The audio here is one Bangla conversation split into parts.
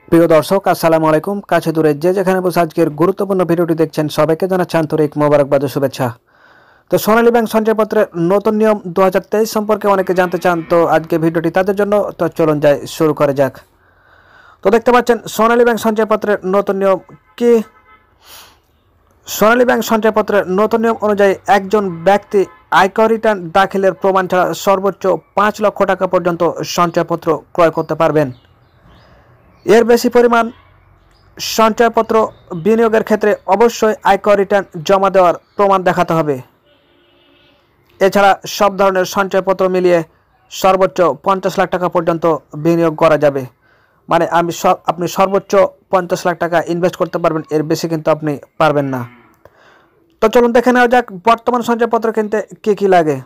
প্রিয় দর্শক, আসসালামু আলাইকুম। কাছে দূরে যে যেখানে বসে আজকের গুরুত্বপূর্ণ ভিডিওটি দেখছেন, সবাইকে জানাচ্ছি আন্তরিক মোবারকবাদ ও শুভেচ্ছা। তো সোনালী ব্যাংক সঞ্চয়পত্রের নতুন নিয়ম 2023 সম্পর্কে অনেকে জানতে চান, তো আজকে ভিডিওটি তাদের জন্য। তো চলুন যাই, শুরু করে যাক। তো দেখতে পাচ্ছেন সোনালী ব্যাংক সঞ্চয়পত্রের নতুন নিয়ম কি। সোনালী ব্যাংক সঞ্চয়পত্রের নতুন নিয়ম অনুযায়ী একজন ব্যক্তি আয়কর রিটার্ন দাখিলের প্রমাণ ছাড়া সর্বোচ্চ 5 লক্ষ টাকা পর্যন্ত সঞ্চয়পত্র ক্রয় করতে পারবেন। এর বেশি পরিমাণ সঞ্চয়পত্র বিনিয়োগের ক্ষেত্রে অবশ্যই আয়কর রিটার্ন জমা দেওয়ার প্রমাণ দেখাতে হবে। এছাড়া সব ধরনের সঞ্চয়পত্র মিলিয়ে সর্বোচ্চ 50 লাখ টাকা পর্যন্ত বিনিয়োগ করা যাবে। মানে আপনি সর্বোচ্চ 50 লাখ টাকা ইনভেস্ট করতে পারবেন, এর বেশি কিন্তু আপনি পারবেন না। তো চলুন দেখে নেওয়া যাক বর্তমান সঞ্চয়পত্র কিনতে কী কী লাগে।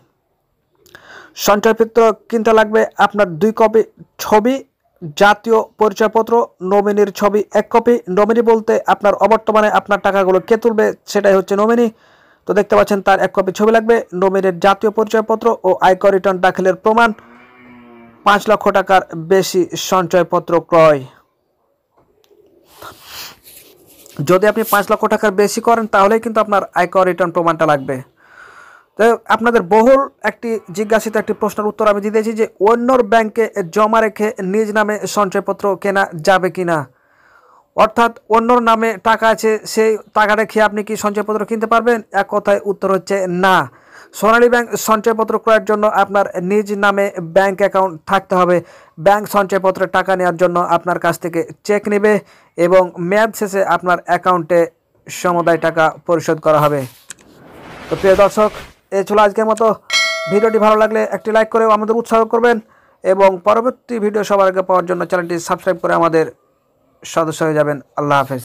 সঞ্চয়পত্র কিনতে লাগবে আপনার 2 কপি ছবি, জাতীয় পরিচয়পত্র, নমিনির ছবি 1 কপি। নমিনি বলতে আপনার অবর্তমানে আপনার টাকাগুলো কে তুলবে সেটাই হচ্ছে নমিনি। তো দেখতে পাচ্ছেন তার 1 কপি ছবি লাগবে, নমিনির জাতীয় পরিচয়পত্র ও আয়কর রিটার্ন দাখিলের প্রমাণ। 5 লক্ষ টাকার বেশি সঞ্চয়পত্র ক্রয়। যদি আপনি 5 লক্ষ টাকার বেশি করেন তাহলেই কিন্তু আপনার আয়কর রিটার্ন প্রমাণটা লাগবে। তো আপনাদের বহুল একটি জিজ্ঞাসিত একটি প্রশ্নের উত্তর আমি দিয়েছি যে অন্যর ব্যাংকে জমা রেখে নিজ নামে সঞ্চয়পত্র কেনা যাবে কি না। অর্থাৎ অন্যর নামে টাকা আছে, সেই টাকা রেখে আপনি কি সঞ্চয়পত্র কিনতে পারবেন? এক কথায় উত্তর হচ্ছে না। সোনালী ব্যাংক সঞ্চয়পত্র ক্রয়ের জন্য আপনার নিজ নামে ব্যাংক অ্যাকাউন্ট থাকতে হবে। ব্যাংক সঞ্চয়পত্রের টাকা নেওয়ার জন্য আপনার কাছ থেকে চেক নেবে এবং মেয়াদ শেষে আপনার অ্যাকাউন্টে সমুদায় টাকা পরিশোধ করা হবে। তো প্রিয় দর্শক, এই ছিল আজকের মতো। ভিডিওটি ভালো লাগলে একটি লাইক করেও আমাদের উৎসাহ করবেন এবং পরবর্তী ভিডিও সবার আগে পাওয়ার জন্য চ্যানেলটি সাবস্ক্রাইব করে আমাদের সদস্য হয়ে যাবেন। আল্লাহ হাফেজ।